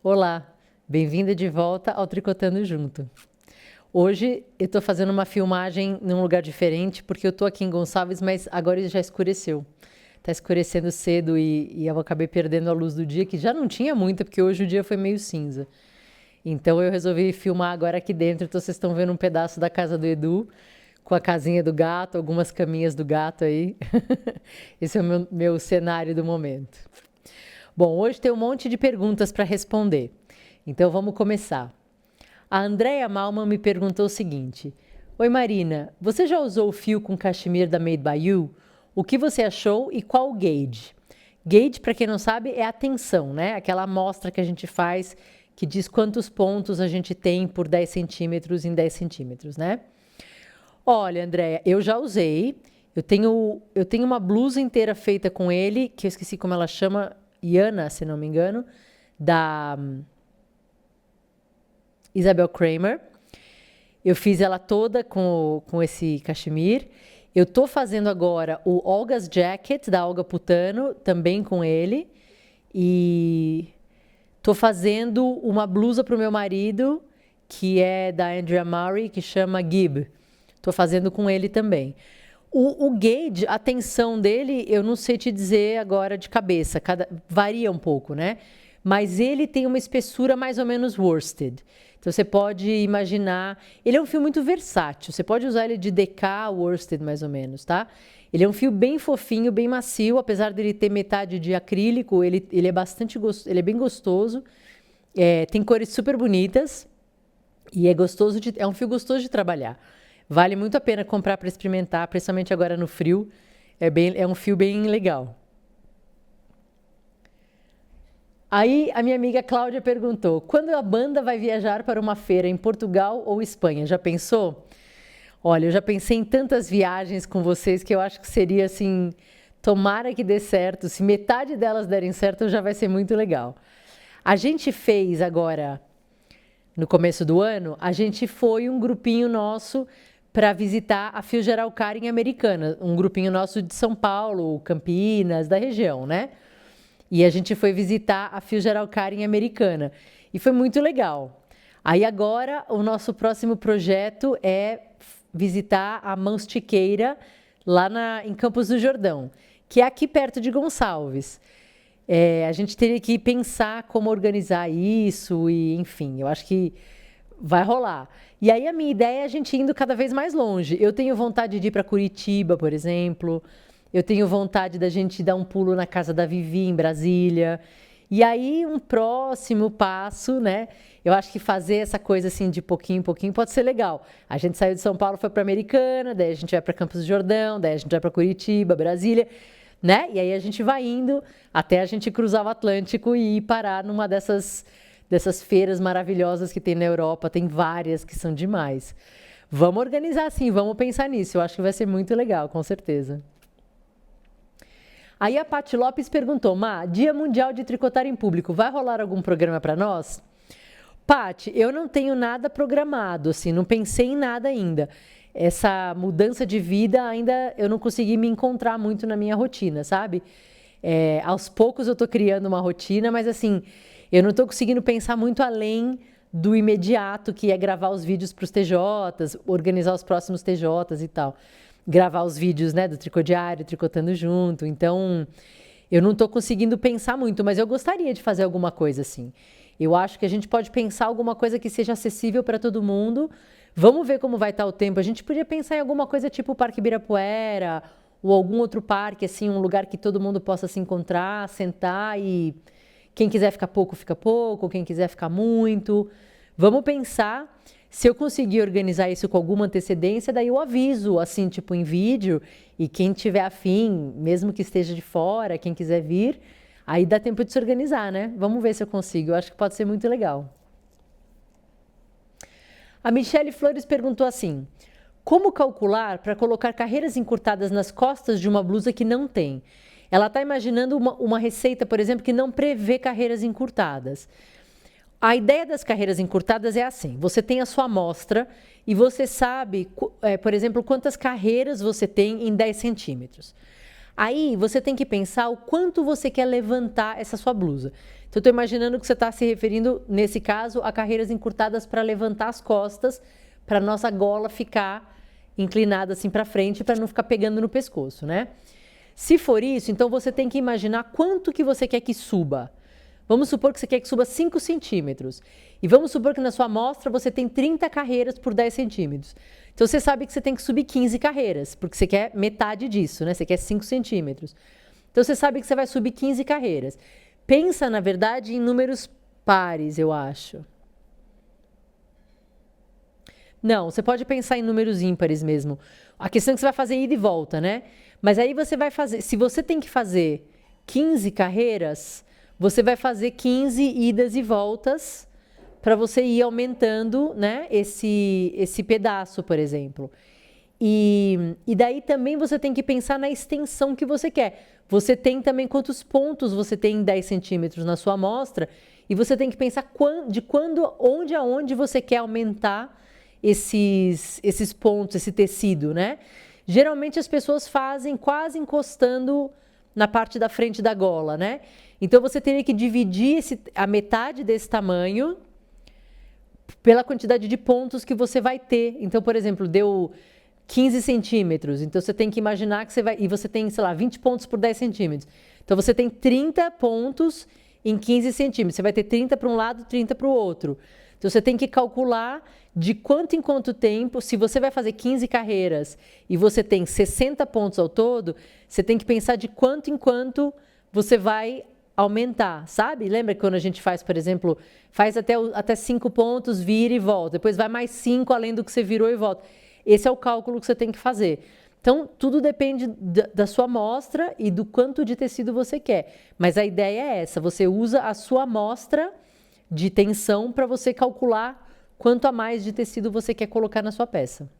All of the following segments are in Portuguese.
Olá, bem-vinda de volta ao Tricotando Junto. Hoje eu estou fazendo uma filmagem num lugar diferente porque eu estou aqui em Gonçalves, mas agora já escureceu. Está escurecendo cedo e eu acabei perdendo a luz do dia, que já não tinha muita, porque hoje o dia foi meio cinza. Então eu resolvi filmar agora aqui dentro, então vocês estão vendo um pedaço da casa do Edu, com a casinha do gato, algumas caminhas do gato aí. Esse é o meu cenário do momento. Bom, hoje tem um monte de perguntas para responder. Então vamos começar. A Andrea Malman me perguntou o seguinte: Oi Marina, você já usou o fio com cachemir da Made by You? O que você achou e qual o gauge? Gauge, para quem não sabe, é a tensão, né? Aquela amostra que a gente faz que diz quantos pontos a gente tem por 10 centímetros em 10 centímetros, né? Olha, Andréia, eu já usei. Eu tenho uma blusa inteira feita com ele, que eu esqueci como ela chama, Iana, se não me engano, da Isabel Kramer. Eu fiz ela toda com esse cachemir. Eu tô fazendo agora o Olga's Jacket, da Olga Putano, também com ele. E tô fazendo uma blusa para o meu marido, que é da Andrea Murray, que chama Gib. Tô fazendo com ele também. O gauge, a tensão dele, eu não sei te dizer agora de cabeça, varia um pouco, né? Mas ele tem uma espessura mais ou menos worsted. Então você pode imaginar. Ele é um fio muito versátil. Você pode usar ele de DK a worsted, mais ou menos, tá? Ele é um fio bem fofinho, bem macio, apesar dele ter metade de acrílico, ele é bastante ele é bem gostoso. Tem cores super bonitas e é um fio gostoso de trabalhar. Vale muito a pena comprar para experimentar, principalmente agora no frio. É um fio bem legal. Aí a minha amiga Cláudia perguntou: quando a banda vai viajar para uma feira em Portugal ou Espanha? Já pensou? Olha, eu já pensei em tantas viagens com vocês que eu acho que seria assim, tomara que dê certo. Se metade delas derem certo, já vai ser muito legal. A gente fez agora, no começo do ano, a gente foi um grupinho nosso para visitar a Fitzgerald em Americana, um grupinho nosso de São Paulo, Campinas, da região, né? E a gente foi visitar a Fitzgerald em Americana. E foi muito legal. Aí agora, o nosso próximo projeto é visitar a Mãostiqueira, lá em Campos do Jordão, que é aqui perto de Gonçalves. A gente teria que pensar como organizar isso e, enfim, eu acho que vai rolar. E aí a minha ideia é a gente indo cada vez mais longe. Eu tenho vontade de ir para Curitiba, por exemplo. Eu tenho vontade da gente dar um pulo na casa da Vivi, em Brasília. E aí, um próximo passo, né? Eu acho que fazer essa coisa assim de pouquinho em pouquinho pode ser legal. A gente saiu de São Paulo, foi para Americana, daí a gente vai para Campos do Jordão, daí a gente vai para Curitiba, Brasília, né? E aí a gente vai indo até a gente cruzar o Atlântico e ir parar numa dessas feiras maravilhosas que tem na Europa. Tem várias que são demais. Vamos organizar assim, vamos pensar nisso. Eu acho que vai ser muito legal, com certeza. Aí a Paty Lopes perguntou: Má, Dia Mundial de Tricotar em Público, vai rolar algum programa para nós? Paty, eu não tenho nada programado, assim, não pensei em nada ainda. Essa mudança de vida ainda eu não consegui me encontrar muito na minha rotina, sabe? Aos poucos eu tô criando uma rotina, mas assim, eu não tô conseguindo pensar muito além do imediato, que é gravar os vídeos para os TJs, organizar os próximos TJs e tal. Gravar os vídeos, né, do Tricô Diário, Tricotando Junto. Então, eu não tô conseguindo pensar muito, mas eu gostaria de fazer alguma coisa assim. Eu acho que a gente pode pensar alguma coisa que seja acessível para todo mundo. Vamos ver como vai estar o tempo. A gente podia pensar em alguma coisa tipo o Parque Ibirapuera ou algum outro parque, assim, um lugar que todo mundo possa se encontrar, sentar e quem quiser ficar pouco, quem quiser ficar muito. Vamos pensar. Se eu conseguir organizar isso com alguma antecedência, daí eu aviso, assim, tipo em vídeo, e quem tiver afim, mesmo que esteja de fora, quem quiser vir, aí dá tempo de se organizar, né? Vamos ver se eu consigo. Eu acho que pode ser muito legal. A Michele Flores perguntou assim: como calcular para colocar carreiras encurtadas nas costas de uma blusa que não tem? Ela está imaginando uma receita, por exemplo, que não prevê carreiras encurtadas. A ideia das carreiras encurtadas é assim: você tem a sua amostra e você sabe, por exemplo, quantas carreiras você tem em 10 centímetros. Aí você tem que pensar o quanto você quer levantar essa sua blusa. Então, eu estou imaginando que você está se referindo, nesse caso, a carreiras encurtadas para levantar as costas, para a nossa gola ficar inclinada assim para frente, para não ficar pegando no pescoço, né? Se for isso, então você tem que imaginar quanto que você quer que suba. Vamos supor que você quer que suba 5 centímetros. E vamos supor que na sua amostra você tem 30 carreiras por 10 centímetros. Então você sabe que você tem que subir 15 carreiras, porque você quer metade disso, né? Você quer 5 centímetros. Então você sabe que você vai subir 15 carreiras. Pensa, na verdade, em números pares, eu acho. Não, você pode pensar em números ímpares mesmo. A questão é que você vai fazer ida e volta, né? Mas aí você vai fazer, se você tem que fazer 15 carreiras, você vai fazer 15 idas e voltas para você ir aumentando, né, esse pedaço, por exemplo. E daí também você tem que pensar na extensão que você quer. Você tem também quantos pontos você tem em 10 centímetros na sua amostra e você tem que pensar onde aonde você quer aumentar esses pontos, esse tecido, né? Geralmente as pessoas fazem quase encostando na parte da frente da gola, né? Então você teria que dividir a metade desse tamanho pela quantidade de pontos que você vai ter. Então, por exemplo, deu 15 centímetros. Então você tem que imaginar que e você tem, sei lá, 20 pontos por 10 centímetros. Então você tem 30 pontos em 15 centímetros. Você vai ter 30 para um lado, 30 para o outro. Então você tem que calcular de quanto em quanto tempo, se você vai fazer 15 carreiras e você tem 60 pontos ao todo, você tem que pensar de quanto em quanto você vai aumentar, sabe? Lembra que quando a gente faz, por exemplo, faz até 5 pontos, vira e volta, depois vai mais 5 além do que você virou e volta. Esse é o cálculo que você tem que fazer. Então, tudo depende da sua amostra e do quanto de tecido você quer. Mas a ideia é essa, você usa a sua amostra de tensão para você calcular quanto a mais de tecido você quer colocar na sua peça.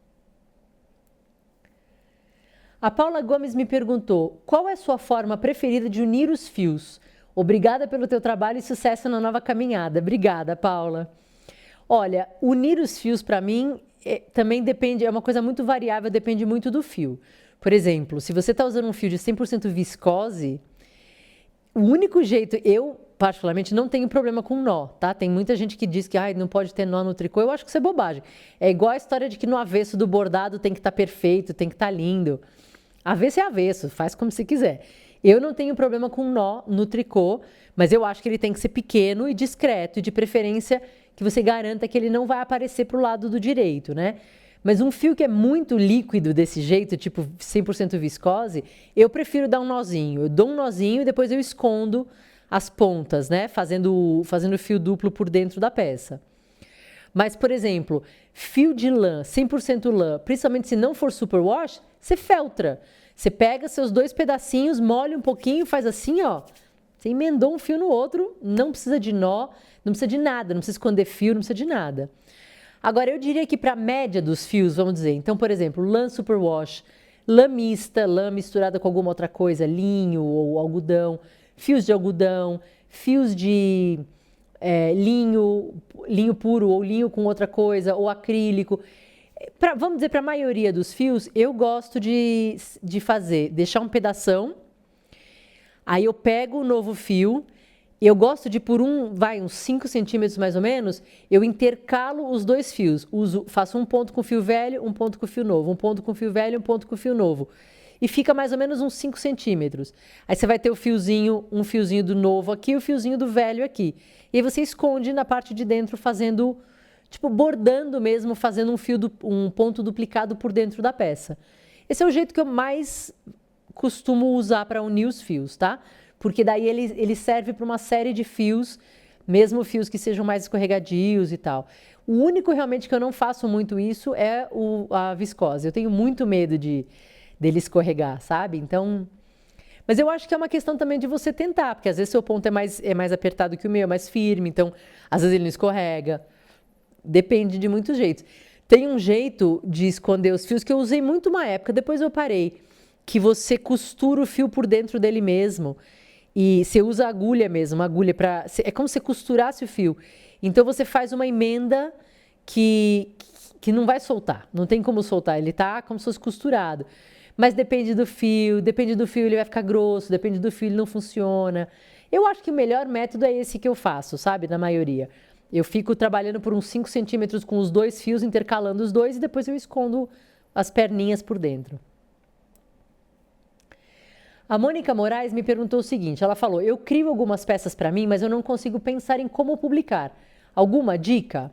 A Paula Gomes me perguntou, qual é a sua forma preferida de unir os fios? Obrigada pelo teu trabalho e sucesso na nova caminhada. Obrigada, Paula. Olha, unir os fios para mim também depende, é uma coisa muito variável, depende muito do fio. Por exemplo, se você está usando um fio de 100% viscose, o único jeito, eu particularmente não tenho problema com nó, tá? Tem muita gente que diz que não pode ter nó no tricô, eu acho que isso é bobagem. É igual a história de que no avesso do bordado tem que estar perfeito, tem que estar lindo. Avesso é avesso, faz como você quiser. Eu não tenho problema com nó no tricô, mas eu acho que ele tem que ser pequeno e discreto, e de preferência que você garanta que ele não vai aparecer para o lado do direito, né? Mas um fio que é muito líquido desse jeito, tipo 100% viscose, eu prefiro dar um nozinho. Eu dou um nozinho e depois eu escondo as pontas, né? Fazendo fio duplo por dentro da peça. Mas, por exemplo, fio de lã, 100% lã, principalmente se não for superwash, você feltra. Você pega seus 2 pedacinhos, molha um pouquinho, faz assim, ó. Você emendou um fio no outro, não precisa de nó, não precisa de nada, não precisa esconder fio, não precisa de nada. Agora, eu diria que para a média dos fios, vamos dizer, então, por exemplo, lã superwash, lã mista, lã misturada com alguma outra coisa, linho ou algodão, fios de algodão, fios de linho puro ou linho com outra coisa, ou acrílico. Vamos dizer, para a maioria dos fios, eu gosto de deixar um pedação, aí eu pego o novo fio, eu gosto de uns 5 centímetros mais ou menos, eu intercalo os 2 fios. Faço um ponto com o fio velho, um ponto com o fio novo, um ponto com o fio velho, um ponto com o fio novo. E fica mais ou menos uns 5 centímetros. Aí você vai ter um fiozinho do novo aqui e o fiozinho do velho aqui. E aí você esconde na parte de dentro fazendo, tipo, bordando mesmo, fazendo um ponto duplicado por dentro da peça. Esse é o jeito que eu mais costumo usar para unir os fios, tá? Porque daí ele serve para uma série de fios, mesmo fios que sejam mais escorregadios e tal. O único realmente que eu não faço muito isso é a viscose. Eu tenho muito medo dele escorregar, sabe? Então, mas eu acho que é uma questão também de você tentar, porque às vezes seu ponto é mais apertado que o meu, é mais firme, então às vezes ele não escorrega. Depende de muitos jeitos. Tem um jeito de esconder os fios que eu usei muito uma época, depois eu parei, que você costura o fio por dentro dele mesmo. E você usa agulha mesmo, agulha para... É como se você costurasse o fio. Então você faz uma emenda que não vai soltar, não tem como soltar, ele tá como se fosse costurado. mas depende do fio ele vai ficar grosso, depende do fio ele não funciona. Eu acho que o melhor método é esse que eu faço, sabe? Na maioria. Eu fico trabalhando por uns 5 centímetros com os 2 fios, intercalando os dois e depois eu escondo as perninhas por dentro. A Mônica Moraes me perguntou o seguinte, ela falou, eu crio algumas peças para mim, mas eu não consigo pensar em como publicar. Alguma dica?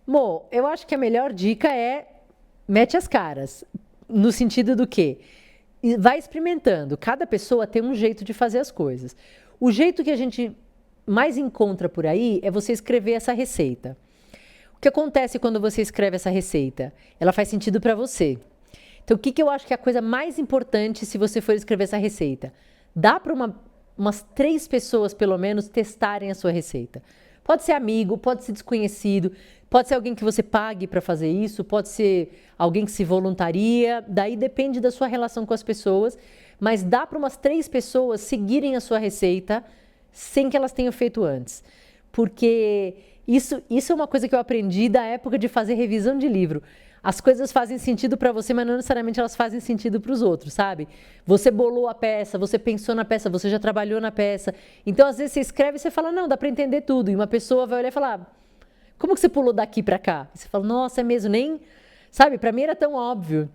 Mo, eu acho que a melhor dica é mete as caras, no sentido do quê? Vai experimentando, cada pessoa tem um jeito de fazer as coisas. O jeito que a gente mais encontra por aí é você escrever essa receita. O que acontece quando você escreve essa receita? Ela faz sentido para você. Então, o que eu acho que é a coisa mais importante se você for escrever essa receita? Dá para umas 3 pessoas, pelo menos, testarem a sua receita. Pode ser amigo, pode ser desconhecido, pode ser alguém que você pague para fazer isso, pode ser alguém que se voluntaria, daí depende da sua relação com as pessoas, mas dá para umas 3 pessoas seguirem a sua receita sem que elas tenham feito antes. Porque isso é uma coisa que eu aprendi da época de fazer revisão de livro. As coisas fazem sentido para você, mas não necessariamente elas fazem sentido para os outros, sabe? Você bolou a peça, você pensou na peça, você já trabalhou na peça. Então, às vezes, você escreve e você fala, não, dá para entender tudo. E uma pessoa vai olhar e falar, como que você pulou daqui para cá? E você fala, nossa, é mesmo, nem... Sabe, para mim era tão óbvio.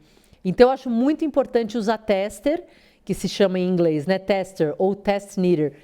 Então, eu acho muito importante usar tester, que se chama em inglês, né? Tester ou test knitter.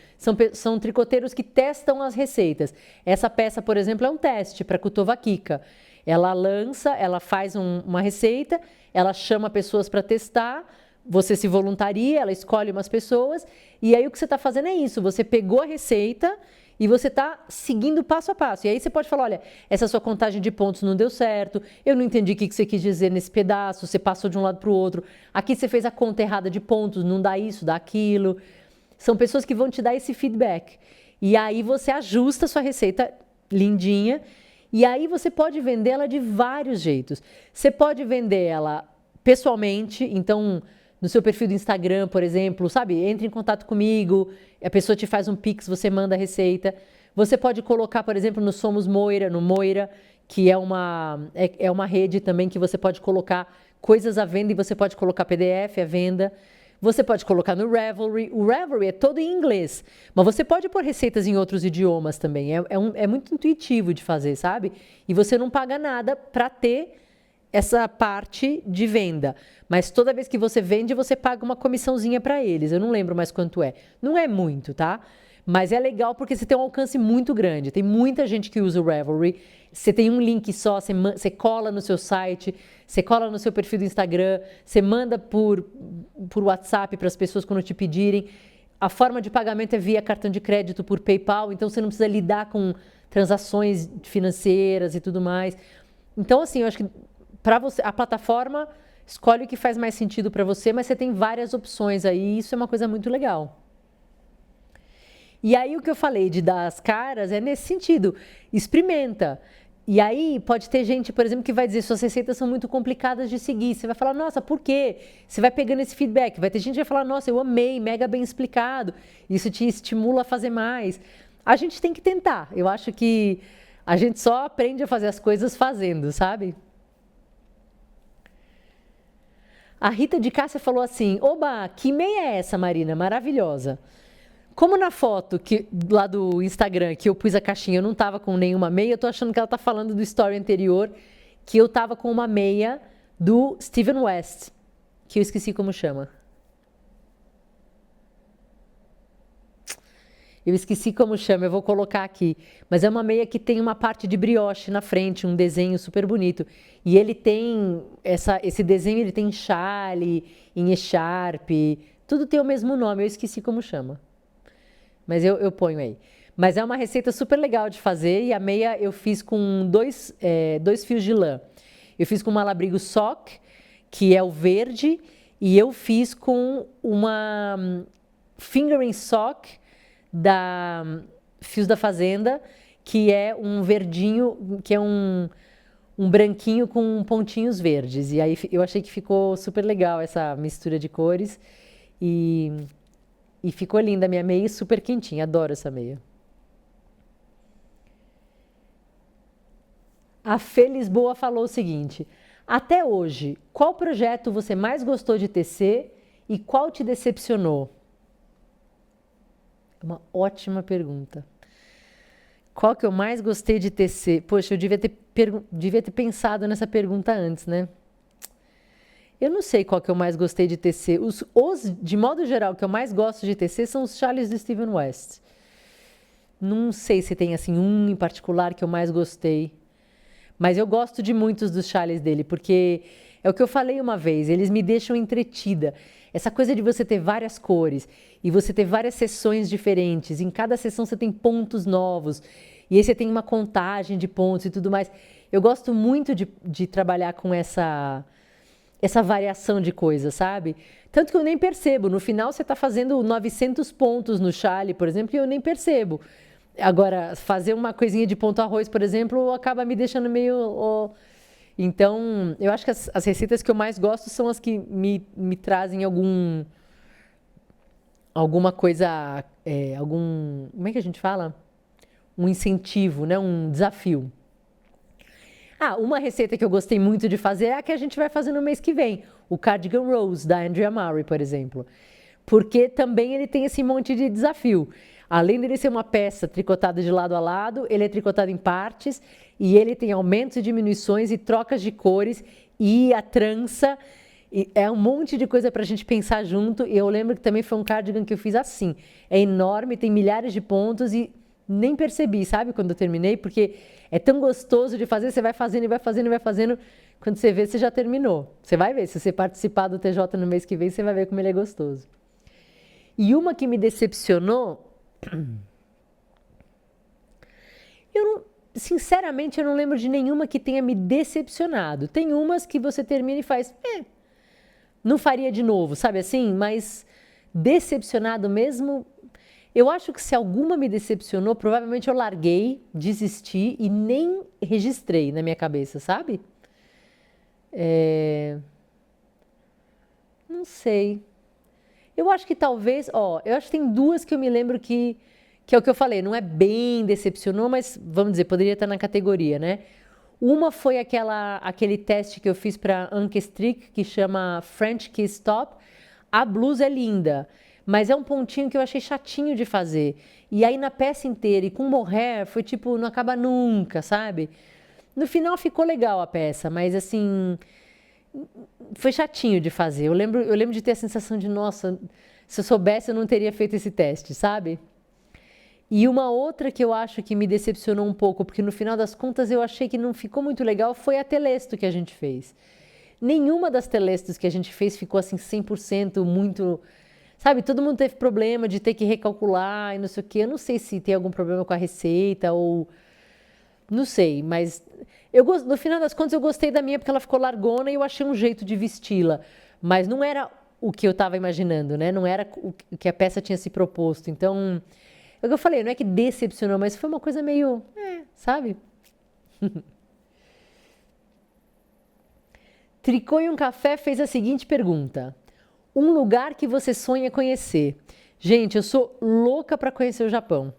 São tricoteiros que testam as receitas. Essa peça, por exemplo, é um teste para Kutovakika. Ela lança, ela faz uma receita, ela chama pessoas para testar, você se voluntaria, ela escolhe umas pessoas, e aí o que você está fazendo é isso, você pegou a receita e você está seguindo passo a passo. E aí você pode falar, olha, essa sua contagem de pontos não deu certo, eu não entendi o que você quis dizer nesse pedaço, você passou de um lado para o outro, aqui você fez a conta errada de pontos, não dá isso, dá aquilo. São pessoas que vão te dar esse feedback. E aí você ajusta a sua receita lindinha, e aí você pode vender ela de vários jeitos. Você pode vender ela pessoalmente, então no seu perfil do Instagram, por exemplo, sabe? Entre em contato comigo, a pessoa te faz um Pix, você manda a receita. Você pode colocar, por exemplo, no Somos Moira, no Moira, que é uma rede também que você pode colocar coisas à venda e você pode colocar PDF à venda. Você pode colocar no Ravelry. O Ravelry é todo em inglês, mas você pode pôr receitas em outros idiomas também. É muito intuitivo de fazer, sabe? E você não paga nada para ter essa parte de venda. Mas toda vez que você vende, você paga uma comissãozinha para eles. Eu não lembro mais quanto é. Não é muito, tá? Mas é legal porque você tem um alcance muito grande. Tem muita gente que usa o Ravelry. Você tem um link só, você cola no seu site, você cola no seu perfil do Instagram, você manda por WhatsApp para as pessoas quando te pedirem. A forma de pagamento é via cartão de crédito por PayPal, então você não precisa lidar com transações financeiras e tudo mais. Então, assim, eu acho que para você, a plataforma escolhe o que faz mais sentido para você, mas você tem várias opções aí, e isso é uma coisa muito legal. E aí o que eu falei de dar as caras é nesse sentido, experimenta. E aí pode ter gente, por exemplo, que vai dizer suas receitas são muito complicadas de seguir. Você vai falar, nossa, por quê? Você vai pegando esse feedback. Vai ter gente que vai falar, nossa, eu amei, mega bem explicado. Isso te estimula a fazer mais. A gente tem que tentar. Eu acho que a gente só aprende a fazer as coisas fazendo, sabe? A Rita de Cássia falou assim, oba, que meia é essa, Marina? Maravilhosa. Como na foto lá do Instagram, que eu pus a caixinha, eu não estava com nenhuma meia, eu tô achando que ela está falando do story anterior, que eu estava com uma meia do Steven West, que eu esqueci como chama. Eu esqueci como chama, eu vou colocar aqui. Mas é uma meia que tem uma parte de brioche na frente, um desenho super bonito. E ele tem, esse desenho ele tem em chale, em echarpe, tudo tem o mesmo nome, eu esqueci como chama. Mas eu ponho aí. Mas é uma receita super legal de fazer e a meia eu fiz com dois fios de lã. Eu fiz com uma Malabrigo Sock, que é o verde, e eu fiz com uma Fingering Sock da Fios da Fazenda, que é um verdinho, que é um branquinho com pontinhos verdes. E aí eu achei que ficou super legal essa mistura de cores e ficou linda a minha meia e super quentinha. Adoro essa meia. A Fê Lisboa falou o seguinte, Até hoje, qual projeto você mais gostou de tecer e qual te decepcionou? Uma ótima pergunta. Qual que eu mais gostei de tecer? Poxa, eu devia ter pensado nessa pergunta antes, né? Eu não sei qual que eu mais gostei de tecer. De modo geral, que eu mais gosto de tecer são os chales do Steven West. Não sei se tem assim um em particular que eu mais gostei. Mas eu gosto de muitos dos chales dele, porque é o que eu falei uma vez, eles me deixam entretida. Essa coisa de você ter várias cores e você ter várias sessões diferentes. Em cada sessão você tem pontos novos. E aí você tem uma contagem de pontos e tudo mais. Eu gosto muito de trabalhar com essa variação de coisas, sabe? Tanto que eu nem percebo. No final você está fazendo 900 pontos no chale, por exemplo, e eu nem percebo. Agora, fazer uma coisinha de ponto arroz, por exemplo, acaba me deixando meio... Então, eu acho que as receitas que eu mais gosto são as que me trazem alguma coisa, como é que a gente fala? Um incentivo, né? Um desafio. Uma receita que eu gostei muito de fazer é a que a gente vai fazer no mês que vem, o Cardigan Rose, da Andrea Murray, por exemplo. Porque também ele tem esse monte de desafio. Além dele ser uma peça tricotada de lado a lado, ele é tricotado em partes e ele tem aumentos e diminuições e trocas de cores e a trança. E é um monte de coisa para a gente pensar junto. E eu lembro que também foi um cardigan que eu fiz assim. É enorme, tem milhares de pontos e nem percebi, sabe, quando eu terminei, porque é tão gostoso de fazer, você vai fazendo e vai fazendo e vai fazendo. Quando você vê, você já terminou. Você vai ver, se você participar do TJ no mês que vem, você vai ver como ele é gostoso. E uma que me decepcionou... Sinceramente, eu não lembro de nenhuma que tenha me decepcionado. Tem umas que você termina e faz, não faria de novo, sabe assim? Mas decepcionado mesmo, eu acho que se alguma me decepcionou, provavelmente eu larguei, desisti e nem registrei na minha cabeça, sabe? Não sei. Eu acho que talvez, eu acho que tem duas que eu me lembro que é o que eu falei, não é bem decepcionou, mas vamos dizer, poderia estar na categoria, né? Uma foi aquele teste que eu fiz para Anke Strick, que chama French Kiss Top. A blusa é linda, mas é um pontinho que eu achei chatinho de fazer. E aí na peça inteira e com mohair foi tipo, não acaba nunca, sabe? No final ficou legal a peça, mas assim, foi chatinho de fazer. Eu lembro de ter a sensação de, nossa, se eu soubesse eu não teria feito esse teste, sabe? E uma outra que eu acho que me decepcionou um pouco, porque no final das contas eu achei que não ficou muito legal, foi a telesto que a gente fez. Nenhuma das telestos que a gente fez ficou assim 100% muito... Sabe, todo mundo teve problema de ter que recalcular e não sei o quê. Eu não sei se tem algum problema com a receita ou... Não sei, mas no final das contas eu gostei da minha porque ela ficou largona e eu achei um jeito de vesti-la. Mas não era o que eu estava imaginando, né? Não era o que a peça tinha se proposto. Então... É o que eu falei, não é que decepcionou, mas foi uma coisa meio, sabe? Tricô e um Café fez a seguinte pergunta. Um lugar que você sonha conhecer? Gente, eu sou louca para conhecer o Japão.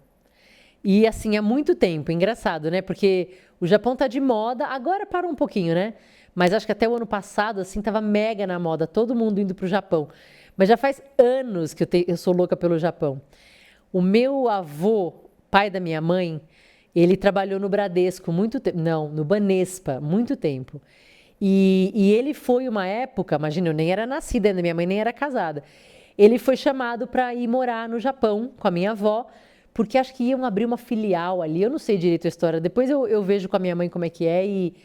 E assim, há muito tempo, engraçado, né? Porque o Japão tá de moda, agora parou um pouquinho, né? Mas acho que até o ano passado, assim, tava mega na moda, todo mundo indo pro Japão. Mas já faz anos que eu sou louca pelo Japão. O meu avô, pai da minha mãe, ele trabalhou no Bradesco muito tempo, não, no Banespa, muito tempo. E ele foi uma época, imagina, eu nem era nascida ainda, minha mãe nem era casada. Ele foi chamado para ir morar no Japão com a minha avó, porque acho que iam abrir uma filial ali, eu não sei direito a história, depois eu vejo com a minha mãe como é que é e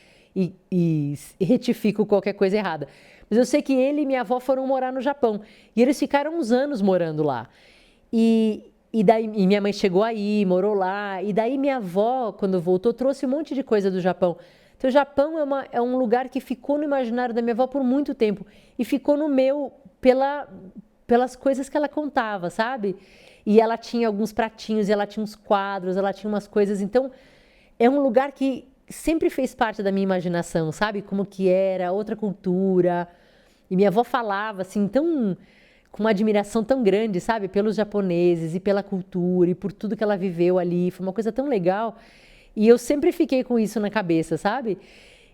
retifico qualquer coisa errada. Mas eu sei que ele e minha avó foram morar no Japão, e eles ficaram uns anos morando lá. E daí minha mãe chegou aí, morou lá. E daí minha avó, quando voltou, trouxe um monte de coisa do Japão. Então o Japão é um lugar que ficou no imaginário da minha avó por muito tempo. E ficou no meu pelas coisas que ela contava, sabe? E ela tinha alguns pratinhos, e ela tinha uns quadros, ela tinha umas coisas. Então é um lugar que sempre fez parte da minha imaginação, sabe? Como que era, outra cultura. E minha avó falava assim, tão... com uma admiração tão grande, sabe, pelos japoneses e pela cultura e por tudo que ela viveu ali. Foi uma coisa tão legal. E eu sempre fiquei com isso na cabeça, sabe?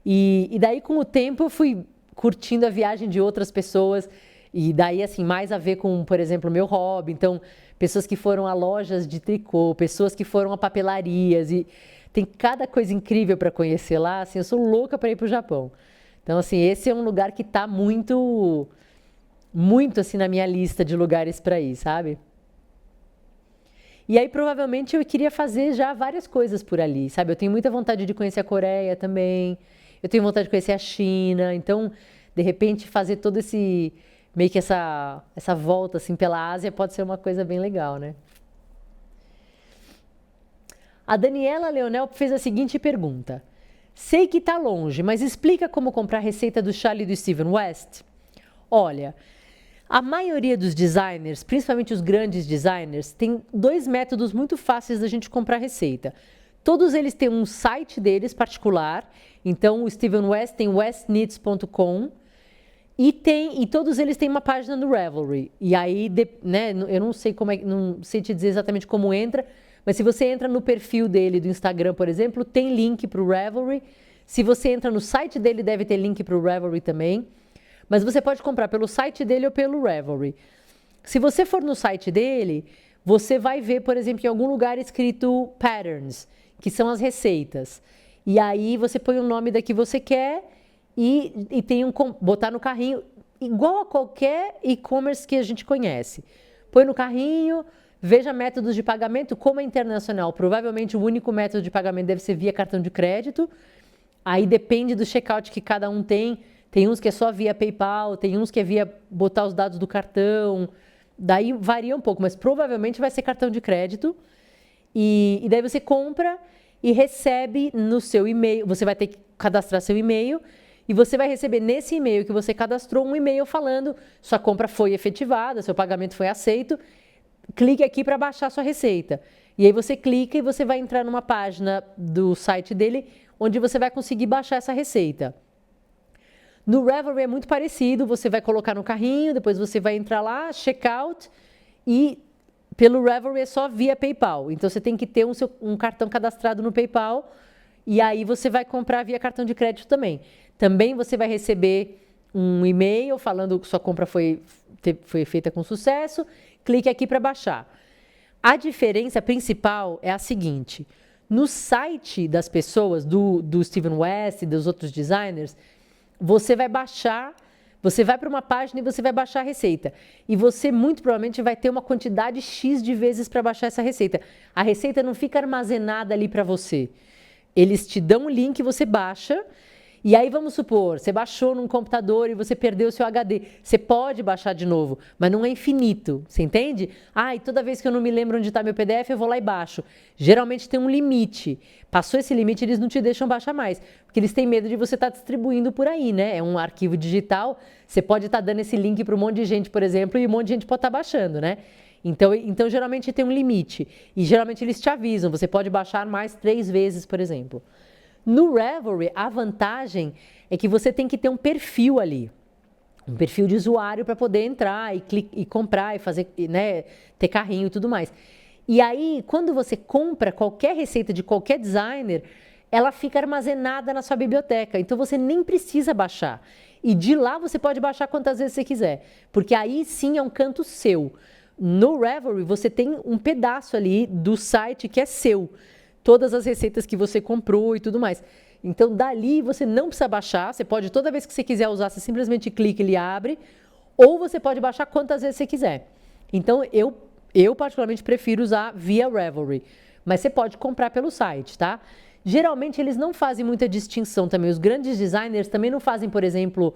E daí, com o tempo, eu fui curtindo a viagem de outras pessoas. E daí, assim, mais a ver com, por exemplo, o meu hobby. Então, pessoas que foram a lojas de tricô, pessoas que foram a papelarias. E tem cada coisa incrível para conhecer lá. Assim, eu sou louca para ir para o Japão. Então, assim, esse é um lugar que está muito, muito, assim, na minha lista de lugares para ir, sabe? E aí, provavelmente, eu queria fazer já várias coisas por ali, sabe? Eu tenho muita vontade de conhecer a Coreia também. Eu tenho vontade de conhecer a China. Então, de repente, fazer todo esse... meio que essa volta, assim, pela Ásia pode ser uma coisa bem legal, né? A Daniela Leonel fez a seguinte pergunta. Sei que está longe, mas explica como comprar a receita do Charlie e do Steven West? Olha... A maioria dos designers, principalmente os grandes designers, tem dois métodos muito fáceis da gente comprar receita. Todos eles têm um site deles particular. Então, o Steven West tem westknits.com e todos eles têm uma página no Ravelry. E aí, né, eu não sei não sei te dizer exatamente como entra, mas se você entra no perfil dele do Instagram, por exemplo, tem link para o Ravelry. Se você entra no site dele, deve ter link para o Ravelry também. Mas você pode comprar pelo site dele ou pelo Ravelry. Se você for no site dele, você vai ver, por exemplo, em algum lugar escrito patterns, que são as receitas. E aí você põe o nome da que você quer e tem botar no carrinho, igual a qualquer e-commerce que a gente conhece. Põe no carrinho, veja métodos de pagamento, como é internacional. Provavelmente o único método de pagamento deve ser via cartão de crédito. Aí depende do checkout que cada um tem. Tem uns que é só via PayPal, tem uns que é via botar os dados do cartão. Daí varia um pouco, mas provavelmente vai ser cartão de crédito. E daí você compra e recebe no seu e-mail. Você vai ter que cadastrar seu e-mail e você vai receber nesse e-mail que você cadastrou um e-mail falando sua compra foi efetivada, seu pagamento foi aceito. Clique aqui para baixar sua receita. E aí você clica e você vai entrar numa página do site dele onde você vai conseguir baixar essa receita. No Ravelry é muito parecido, você vai colocar no carrinho, depois você vai entrar lá, checkout, e pelo Ravelry é só via PayPal. Então você tem que ter um cartão cadastrado no PayPal, e aí você vai comprar via cartão de crédito também. Também você vai receber um e-mail falando que sua compra foi feita com sucesso, clique aqui para baixar. A diferença principal é a seguinte, no site das pessoas, do Steven West e dos outros designers, você vai baixar, você vai para uma página e você vai baixar a receita. E você muito provavelmente vai ter uma quantidade X de vezes para baixar essa receita. A receita não fica armazenada ali para você. Eles te dão um link, você baixa. E aí vamos supor, você baixou num computador e você perdeu o seu HD. Você pode baixar de novo, mas não é infinito, você entende? E toda vez que eu não me lembro onde está meu PDF, eu vou lá e baixo. Geralmente tem um limite. Passou esse limite, eles não te deixam baixar mais, porque eles têm medo de você estar distribuindo por aí, né? É um arquivo digital, você pode estar dando esse link para um monte de gente, por exemplo, e um monte de gente pode estar baixando, né? Então geralmente tem um limite. E geralmente eles te avisam, você pode baixar mais 3 vezes, por exemplo. No Ravelry, a vantagem é que você tem que ter um perfil ali, um perfil de usuário para poder entrar e comprar e fazer, né, ter carrinho e tudo mais. E aí, quando você compra qualquer receita de qualquer designer, ela fica armazenada na sua biblioteca, então você nem precisa baixar. E de lá você pode baixar quantas vezes você quiser, porque aí sim é um canto seu. No Ravelry, você tem um pedaço ali do site que é seu. Todas as receitas que você comprou e tudo mais. Então, dali você não precisa baixar, você pode, toda vez que você quiser usar, você simplesmente clica e ele abre, ou você pode baixar quantas vezes você quiser. Então, eu particularmente prefiro usar via Ravelry, mas você pode comprar pelo site, tá? Geralmente, eles não fazem muita distinção também. Os grandes designers também não fazem, por exemplo,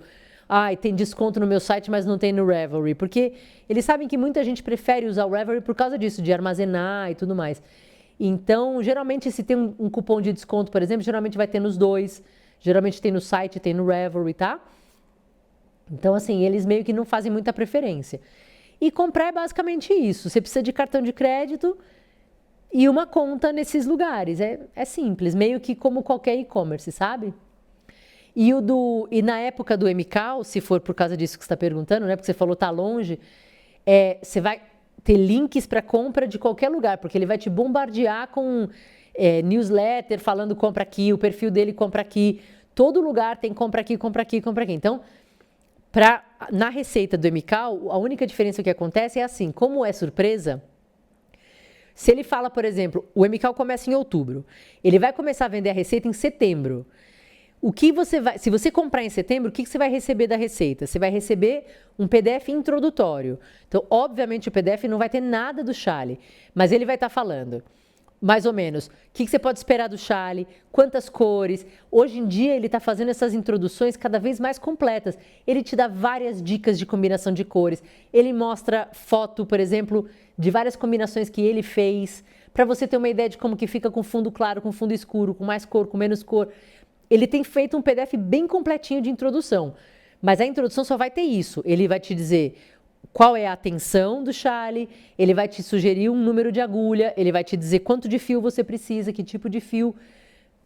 tem desconto no meu site, mas não tem no Ravelry, porque eles sabem que muita gente prefere usar o Ravelry por causa disso, de armazenar e tudo mais. Então, geralmente, se tem um cupom de desconto, por exemplo, geralmente vai ter nos dois. Geralmente tem no site, tem no Ravelry, tá? Então, assim, eles meio que não fazem muita preferência. E comprar é basicamente isso. Você precisa de cartão de crédito e uma conta nesses lugares. É simples, meio que como qualquer e-commerce, sabe? E na época do MCAL, se for por causa disso que você está perguntando, né? Porque você falou tá longe, você vai ter links para compra de qualquer lugar, porque ele vai te bombardear com newsletter falando compra aqui, o perfil dele compra aqui. todo lugar tem compra aqui, compra aqui, compra aqui. Então, na receita do Emical, a única diferença que acontece é assim, como é surpresa, se ele fala, por exemplo, o Emical começa em outubro, ele vai começar a vender a receita em setembro. Se você comprar em setembro, o que você vai receber da receita? Você vai receber um PDF introdutório. Então, obviamente, o PDF não vai ter nada do chale, mas ele vai estar falando, mais ou menos, o que você pode esperar do chale, quantas cores. Hoje em dia, ele está fazendo essas introduções cada vez mais completas. Ele te dá várias dicas de combinação de cores. Ele mostra foto, por exemplo, de várias combinações que ele fez, para você ter uma ideia de como que fica com fundo claro, com fundo escuro, com mais cor, com menos cor. Ele tem feito um PDF bem completinho de introdução, mas a introdução só vai ter isso. Ele vai te dizer qual é a tensão do chale, ele vai te sugerir um número de agulha, ele vai te dizer quanto de fio você precisa, que tipo de fio.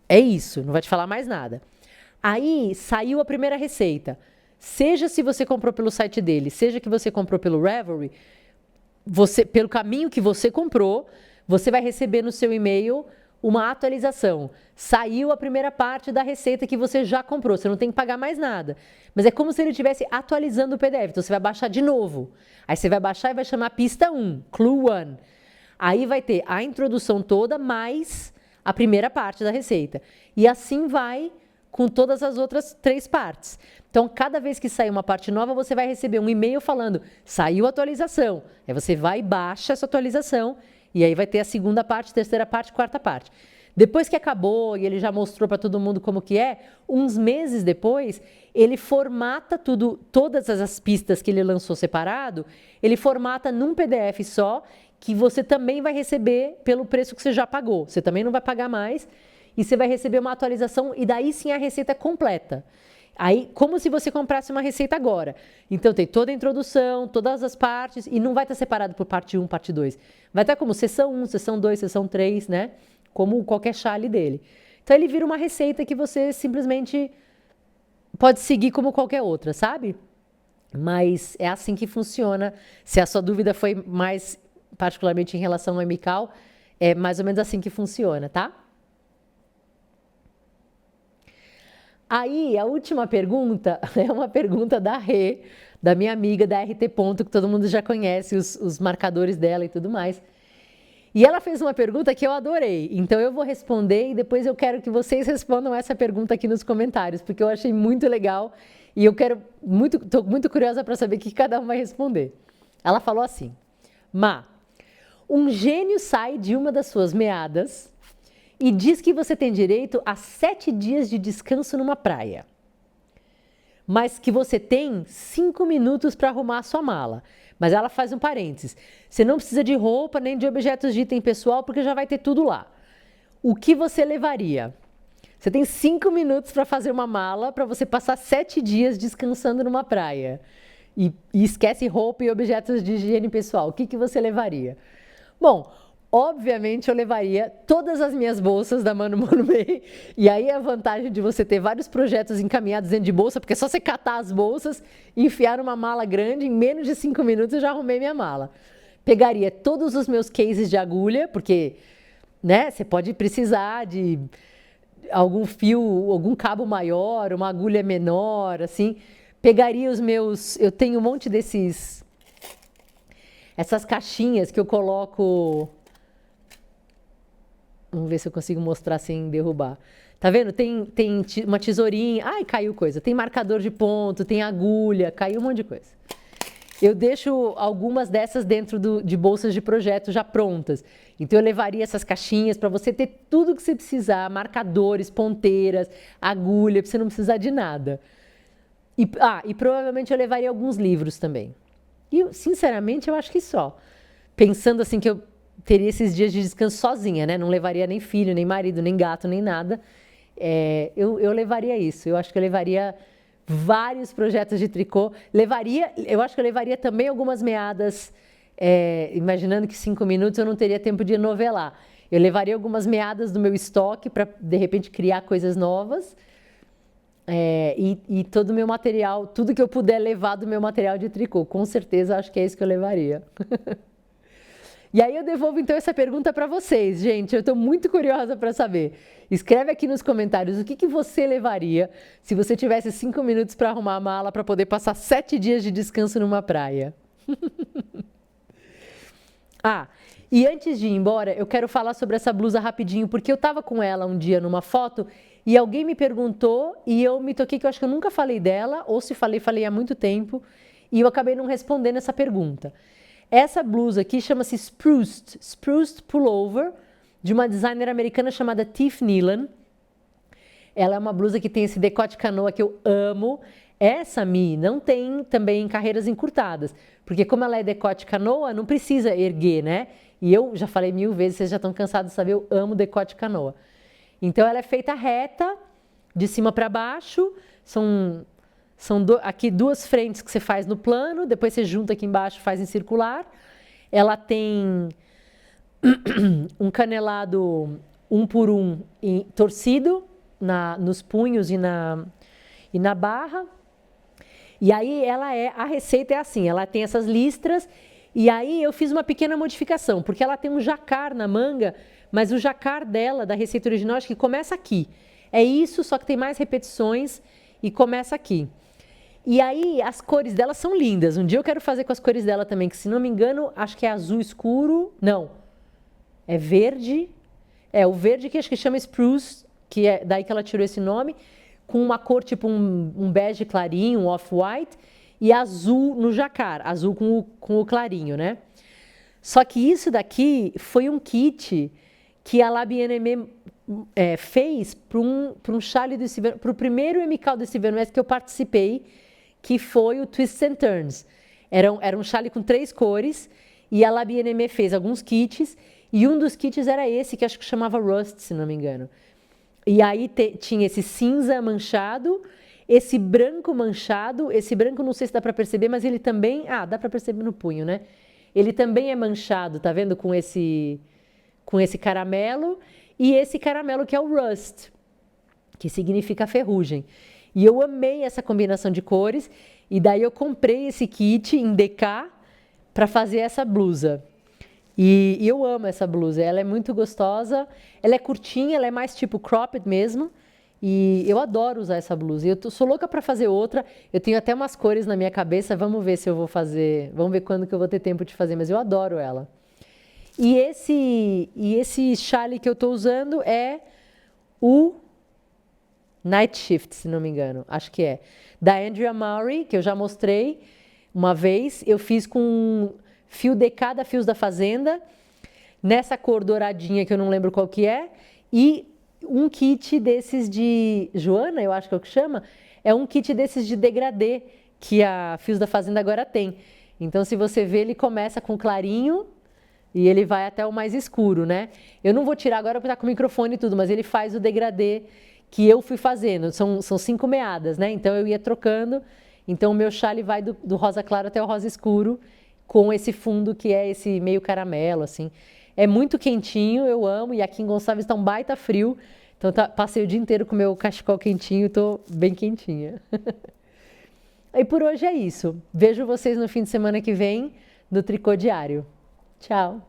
É isso, não vai te falar mais nada. Aí saiu a primeira receita. Seja se você comprou pelo site dele, seja que você comprou pelo Ravelry, pelo caminho que você comprou, você vai receber no seu e-mail uma atualização. Saiu a primeira parte da receita que você já comprou, você não tem que pagar mais nada. Mas é como se ele estivesse atualizando o PDF, então você vai baixar de novo. Aí você vai baixar e vai chamar pista 1, Clue 1. Aí vai ter a introdução toda, mais a primeira parte da receita. E assim vai com todas as outras 3 partes. Então, cada vez que sair uma parte nova, você vai receber um e-mail falando, saiu a atualização. Aí você vai e baixa essa atualização, e aí vai ter a segunda parte, terceira parte, quarta parte. Depois que acabou e ele já mostrou para todo mundo como que é, uns meses depois, ele formata tudo, todas as pistas que ele lançou separado, ele formata num PDF só, que você também vai receber pelo preço que você já pagou. Você também não vai pagar mais, e você vai receber uma atualização, e daí sim a receita completa. Aí, como se você comprasse uma receita agora. Então, tem toda a introdução, todas as partes, e não vai estar separado por parte 1, parte 2. Vai estar como sessão 1, sessão 2, sessão 3, né? Como qualquer chale dele. Então, ele vira uma receita que você simplesmente pode seguir como qualquer outra, sabe? Mas é assim que funciona. Se a sua dúvida foi mais particularmente em relação ao Emical, é mais ou menos assim que funciona, tá? Aí, a última pergunta é uma pergunta da Rê, da minha amiga da RT Ponto, que todo mundo já conhece, os marcadores dela e tudo mais. E ela fez uma pergunta que eu adorei, então eu vou responder e depois eu quero que vocês respondam essa pergunta aqui nos comentários, porque eu achei muito legal e eu estou muito curiosa para saber o que cada um vai responder. Ela falou assim, um gênio sai de uma das suas meadas e diz que você tem direito a 7 dias de descanso numa praia, mas que você tem 5 minutos para arrumar a sua mala. Mas ela faz um parênteses. Você não precisa de roupa nem de objetos de item pessoal, porque já vai ter tudo lá. O que você levaria? Você tem 5 minutos para fazer uma mala para você passar 7 dias descansando numa praia. E esquece roupa e objetos de higiene pessoal. O que você levaria? Bom, obviamente eu levaria todas as minhas bolsas da Mano Mano May, e aí é a vantagem de você ter vários projetos encaminhados dentro de bolsa, porque é só você catar as bolsas e enfiar numa mala grande, em menos de 5 minutos eu já arrumei minha mala. Pegaria todos os meus cases de agulha, porque, né, você pode precisar de algum fio, algum cabo maior, uma agulha menor, assim. Pegaria eu tenho um monte essas caixinhas que eu coloco. Vamos ver se eu consigo mostrar sem derrubar. Tá vendo? Tem uma tesourinha. Ai, caiu coisa. Tem marcador de ponto, tem agulha, caiu um monte de coisa. Eu deixo algumas dessas dentro de bolsas de projeto já prontas. Então, eu levaria essas caixinhas para você ter tudo que você precisar. Marcadores, ponteiras, agulha, para você não precisar de nada. E provavelmente eu levaria alguns livros também. E, sinceramente, eu acho que só. Pensando assim que eu teria esses dias de descanso sozinha, né? Não levaria nem filho, nem marido, nem gato, nem nada. Eu levaria isso. Eu acho que eu levaria vários projetos de tricô. Eu acho que eu levaria também algumas meadas, imaginando que 5 minutos eu não teria tempo de novelar. Eu levaria algumas meadas do meu estoque para, de repente, criar coisas novas. E todo o meu material, tudo que eu puder levar do meu material de tricô. Com certeza, acho que é isso que eu levaria. E aí eu devolvo então essa pergunta para vocês, gente. Eu estou muito curiosa para saber. Escreve aqui nos comentários o que você levaria se você tivesse 5 minutos para arrumar a mala para poder passar 7 dias de descanso numa praia. E antes de ir embora, eu quero falar sobre essa blusa rapidinho, porque eu estava com ela um dia numa foto e alguém me perguntou e eu me toquei que eu acho que eu nunca falei dela, ou se falei, falei há muito tempo, e eu acabei não respondendo essa pergunta. Essa blusa aqui chama-se Spruced Pullover, de uma designer americana chamada Tiff Nealon. Ela é uma blusa que tem esse decote canoa que eu amo. Essa Mi não tem também carreiras encurtadas, porque como ela é decote canoa, não precisa erguer, né? E eu já falei 1000 vezes, vocês já estão cansados de saber, eu amo decote canoa. Então ela é feita reta, de cima para baixo, aqui 2 frentes que você faz no plano, depois você junta aqui embaixo, faz em circular. Ela tem um canelado 1 por 1 torcido nos punhos e na barra. E aí a receita é assim, ela tem essas listras, e aí eu fiz uma pequena modificação, porque ela tem um jacquard na manga, mas o jacquard dela, da receita original, acho que começa aqui. É isso, só que tem mais repetições e começa aqui. E aí as cores dela são lindas. Um dia eu quero fazer com as cores dela também, que se não me engano, acho que é azul escuro. Não, é verde. É o verde que acho que chama Spruce, que é daí que ela tirou esse nome, com uma cor tipo um bege clarinho, um off-white, e azul no jacquard, azul com o clarinho, né? Só que isso daqui foi um kit que a La Bien-Aimée fez para um chale para o primeiro MCAL do Steve West que eu participei, que foi o Twists and Turns. Era um chale com 3 cores, e a La Bien-Aimée fez alguns kits, e um dos kits era esse, que acho que chamava Rust, se não me engano. E aí tinha esse cinza manchado, esse branco manchado, esse branco não sei se dá para perceber, mas ele também, dá para perceber no punho, né? Ele também é manchado, tá vendo? Com esse caramelo, e esse caramelo que é o Rust, que significa ferrugem. E eu amei essa combinação de cores, e daí eu comprei esse kit em DK para fazer essa blusa. E eu amo essa blusa, ela é muito gostosa, ela é curtinha, ela é mais tipo cropped mesmo, e eu adoro usar essa blusa. E eu sou louca para fazer outra, eu tenho até umas cores na minha cabeça, vamos ver se eu vou fazer, vamos ver quando que eu vou ter tempo de fazer, mas eu adoro ela. E esse chale que eu estou usando é o Night Shift, se não me engano, acho que é, da Andrea Mowry, que eu já mostrei uma vez, eu fiz com fio DK da Fios da Fazenda, nessa cor douradinha que eu não lembro qual que é, e um kit desses de Joana, eu acho que é o que chama, é um kit desses de degradê que a Fios da Fazenda agora tem. Então, se você vê, ele começa com clarinho e ele vai até o mais escuro, né? Eu não vou tirar agora porque tá com o microfone e tudo, mas ele faz o degradê que eu fui fazendo. São 5 meadas, né? Então, eu ia trocando. Então, o meu chale vai do rosa claro até o rosa escuro, com esse fundo que é esse meio caramelo, assim. É muito quentinho, eu amo, e aqui em Gonçalves está um baita frio, então passei o dia inteiro com o meu cachecol quentinho, estou bem quentinha. E por hoje é isso. Vejo vocês no fim de semana que vem no Tricô Diário. Tchau!